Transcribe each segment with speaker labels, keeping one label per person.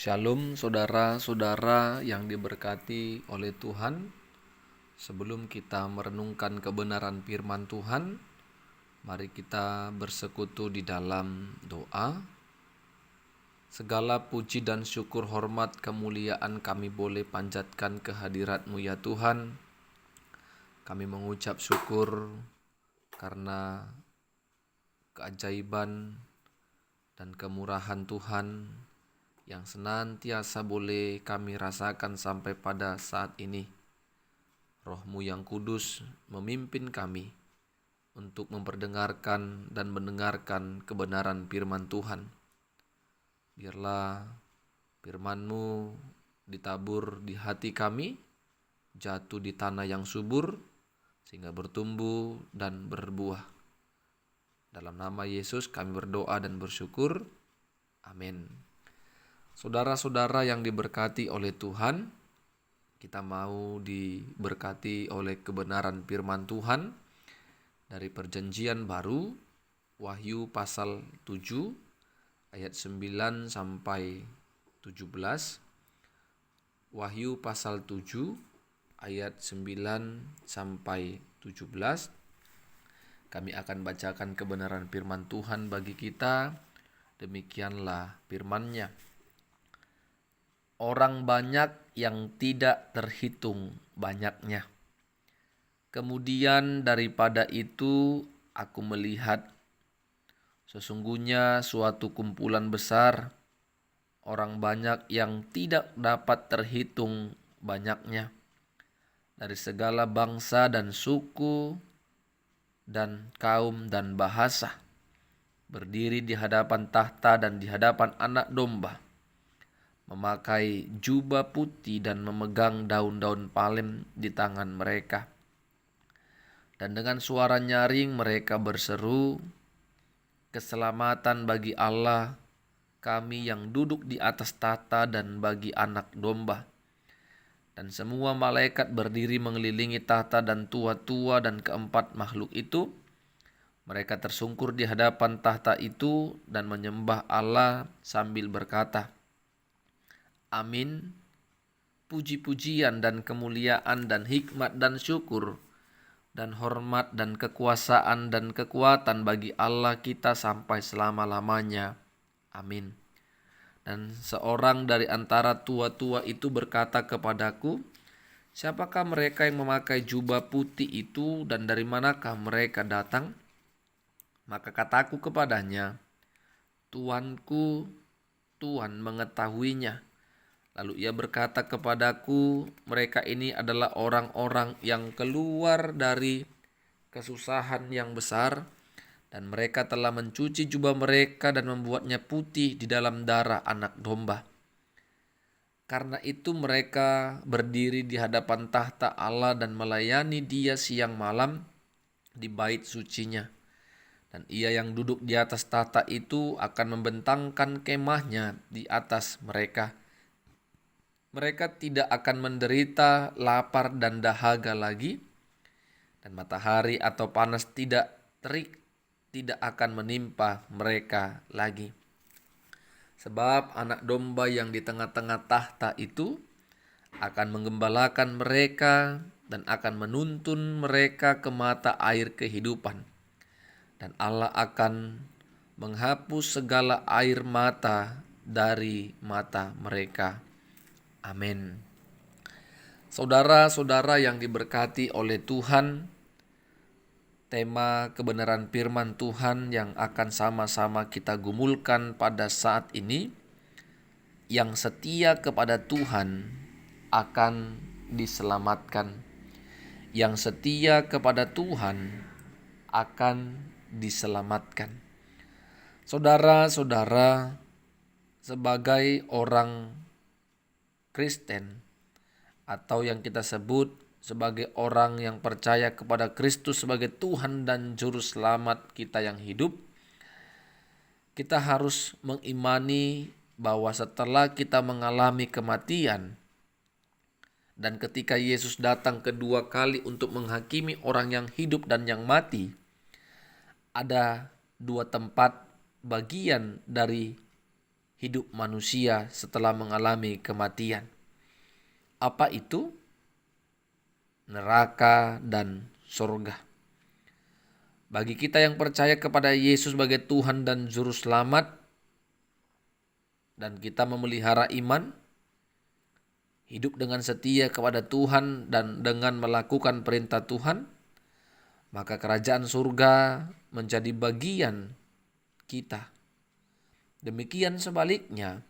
Speaker 1: Shalom saudara-saudara yang diberkati oleh Tuhan. Sebelum kita merenungkan kebenaran firman Tuhan, mari kita bersekutu di dalam doa. Segala puji dan syukur, hormat, kemuliaan kami boleh panjatkan kehadirat-Mu ya Tuhan. Kami mengucap syukur karena keajaiban dan kemurahan Tuhan yang senantiasa boleh kami rasakan sampai pada saat ini. Roh-Mu yang kudus memimpin kami untuk memperdengarkan dan mendengarkan kebenaran firman Tuhan. Biarlah firman-Mu ditabur di hati kami, jatuh di tanah yang subur, sehingga bertumbuh dan berbuah. Dalam nama Yesus kami berdoa dan bersyukur. Amin. Saudara-saudara yang diberkati oleh Tuhan, kita mau diberkati oleh kebenaran firman Tuhan dari Perjanjian Baru, Wahyu pasal 7 ayat 9 sampai 17. Wahyu pasal 7 ayat 9 sampai 17. Kami akan bacakan kebenaran firman Tuhan bagi kita. Demikianlah firman-Nya. Orang banyak yang tidak terhitung banyaknya. Kemudian daripada itu aku melihat sesungguhnya suatu kumpulan besar, orang banyak yang tidak dapat terhitung banyaknya, dari segala bangsa dan suku dan kaum dan bahasa, berdiri di hadapan tahta dan di hadapan Anak Domba, memakai jubah putih dan memegang daun-daun palem di tangan mereka. Dan dengan suara nyaring mereka berseru, "Keselamatan bagi Allah kami yang duduk di atas tahta dan bagi Anak Domba." Dan semua malaikat berdiri mengelilingi tahta dan tua-tua dan keempat makhluk itu. Mereka tersungkur di hadapan tahta itu dan menyembah Allah sambil berkata, "Amin, puji-pujian dan kemuliaan dan hikmat dan syukur dan hormat dan kekuasaan dan kekuatan bagi Allah kita sampai selama-lamanya. Amin." Dan seorang dari antara tua-tua itu berkata kepadaku, "Siapakah mereka yang memakai jubah putih itu dan dari manakah mereka datang?" Maka kataku kepadanya, "Tuanku, Tuhan mengetahuinya." Lalu ia berkata kepadaku, "Mereka ini adalah orang-orang yang keluar dari kesusahan yang besar, dan mereka telah mencuci jubah mereka dan membuatnya putih di dalam darah Anak Domba. Karena itu mereka berdiri di hadapan tahta Allah dan melayani Dia siang malam di bait sucinya. Dan Ia yang duduk di atas tahta itu akan membentangkan kemahnya di atas mereka. Mereka tidak akan menderita lapar dan dahaga lagi, dan matahari atau panas terik tidak akan menimpa mereka lagi. Sebab Anak Domba yang di tengah-tengah tahta itu akan menggembalakan mereka dan akan menuntun mereka ke mata air kehidupan. Dan Allah akan menghapus segala air mata dari mata mereka. Amin. Saudara-saudara yang diberkati oleh Tuhan, tema kebenaran firman Tuhan yang akan sama-sama kita gumulkan pada saat ini, yang setia kepada Tuhan akan diselamatkan. Yang setia kepada Tuhan akan diselamatkan. Saudara-saudara, sebagai orang Kristen atau yang kita sebut sebagai orang yang percaya kepada Kristus sebagai Tuhan dan Juru Selamat kita yang hidup, kita harus mengimani bahwa setelah kita mengalami kematian dan ketika Yesus datang kedua kali untuk menghakimi orang yang hidup dan yang mati, ada dua tempat bagian dari hidup manusia setelah mengalami kematian. Apa itu? Neraka dan surga. Bagi kita yang percaya kepada Yesus sebagai Tuhan dan Juru Selamat, dan kita memelihara iman, hidup dengan setia kepada Tuhan dan dengan melakukan perintah Tuhan, maka kerajaan surga menjadi bagian kita. Demikian sebaliknya,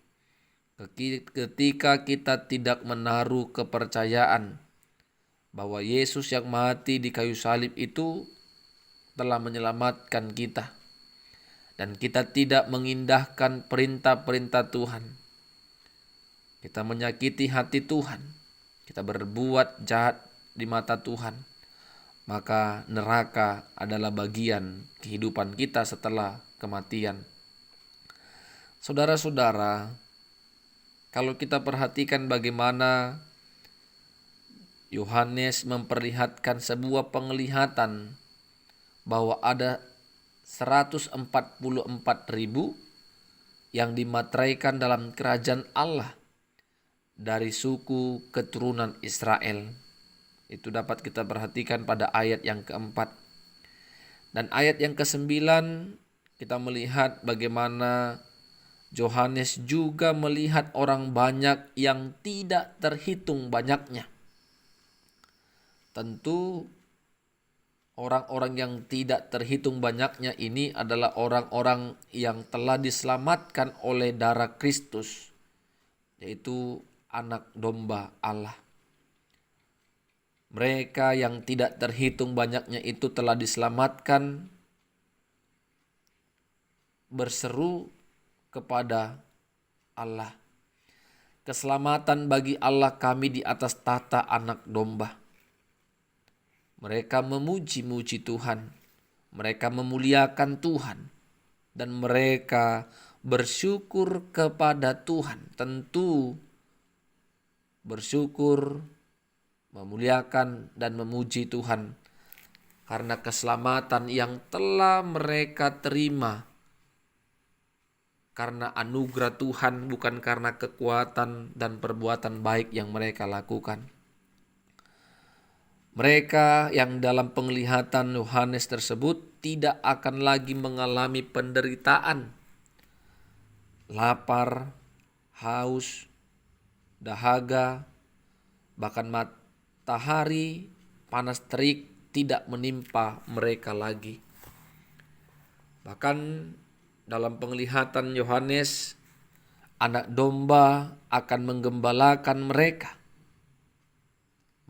Speaker 1: ketika kita tidak menaruh kepercayaan bahwa Yesus yang mati di kayu salib itu telah menyelamatkan kita, dan kita tidak mengindahkan perintah-perintah Tuhan, kita menyakiti hati Tuhan, kita berbuat jahat di mata Tuhan, maka neraka adalah bagian kehidupan kita setelah kematian. Saudara-saudara, kalau kita perhatikan bagaimana Yohanes memperlihatkan sebuah penglihatan bahwa ada 144.000 yang dimateraikan dalam kerajaan Allah dari suku keturunan Israel. Itu dapat kita perhatikan pada ayat yang keempat. Dan ayat yang kesembilan kita melihat bagaimana Yohanes juga melihat orang banyak yang tidak terhitung banyaknya. Tentu orang-orang yang tidak terhitung banyaknya ini adalah orang-orang yang telah diselamatkan oleh darah Kristus, yaitu anak domba Allah. Mereka yang tidak terhitung banyaknya itu telah diselamatkan, berseru kepada Allah. Keselamatan bagi Allah kami di atas tahta anak domba. Mereka memuji-muji Tuhan, mereka memuliakan Tuhan, dan mereka bersyukur kepada Tuhan. Tentu bersyukur, memuliakan, dan memuji Tuhan karena keselamatan yang telah mereka terima karena anugerah Tuhan, bukan karena kekuatan dan perbuatan baik yang mereka lakukan. Mereka yang dalam penglihatan Yohanes tersebut tidak akan lagi mengalami penderitaan, lapar, haus, dahaga, bahkan matahari panas terik tidak menimpa mereka lagi. Bahkan dalam penglihatan Yohanes, anak domba akan menggembalakan mereka,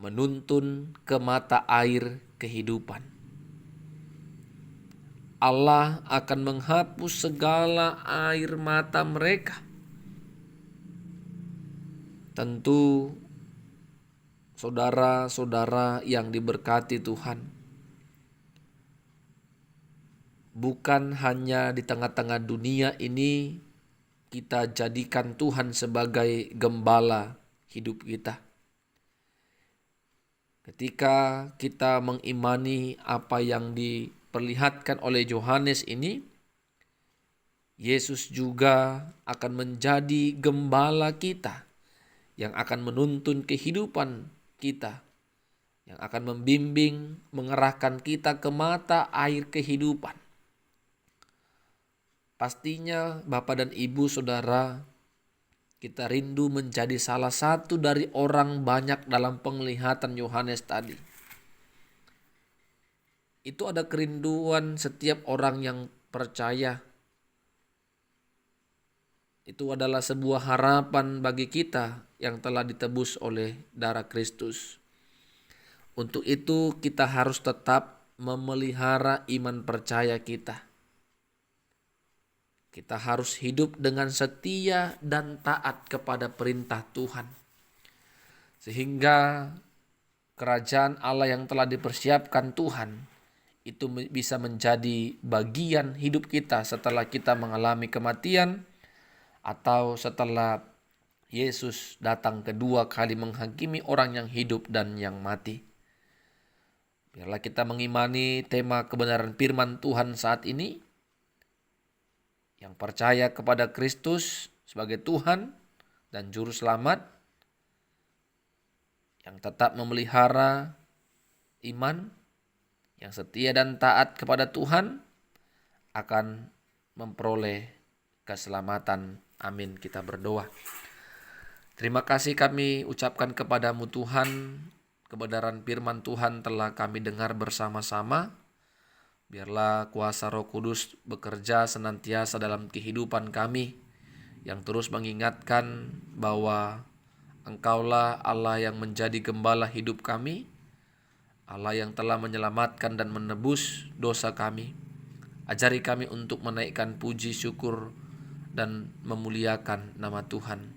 Speaker 1: menuntun ke mata air kehidupan. Allah akan menghapus segala air mata mereka. Tentu saudara-saudara yang diberkati Tuhan, bukan hanya di tengah-tengah dunia ini kita jadikan Tuhan sebagai gembala hidup kita. Ketika kita mengimani apa yang diperlihatkan oleh Yohanes ini, Yesus juga akan menjadi gembala kita yang akan menuntun kehidupan kita, yang akan membimbing, mengerahkan kita ke mata air kehidupan. Pastinya Bapak dan Ibu Saudara, kita rindu menjadi salah satu dari orang banyak dalam penglihatan Yohanes tadi. Itu ada kerinduan setiap orang yang percaya. Itu adalah sebuah harapan bagi kita yang telah ditebus oleh darah Kristus. Untuk itu kita harus tetap memelihara iman percaya kita. Kita harus hidup dengan setia dan taat kepada perintah Tuhan. Sehingga kerajaan Allah yang telah dipersiapkan Tuhan itu bisa menjadi bagian hidup kita setelah kita mengalami kematian atau setelah Yesus datang kedua kali menghakimi orang yang hidup dan yang mati. Biarlah kita mengimani tema kebenaran firman Tuhan saat ini. Yang percaya kepada Kristus sebagai Tuhan dan Juru Selamat, yang tetap memelihara iman, yang setia dan taat kepada Tuhan, akan memperoleh keselamatan. Amin. Kita berdoa. Terima kasih kami ucapkan kepadamu Tuhan, kebenaran firman Tuhan telah kami dengar bersama-sama. Biarlah kuasa Roh Kudus bekerja senantiasa dalam kehidupan kami, yang terus mengingatkan bahwa Engkaulah Allah yang menjadi gembala hidup kami, Allah yang telah menyelamatkan dan menebus dosa kami. Ajari kami untuk menaikkan puji syukur dan memuliakan nama Tuhan.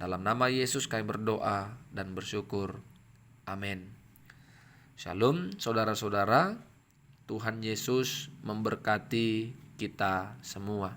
Speaker 1: Dalam nama Yesus kami berdoa dan bersyukur. Amin. Shalom saudara-saudara, Tuhan Yesus memberkati kita semua.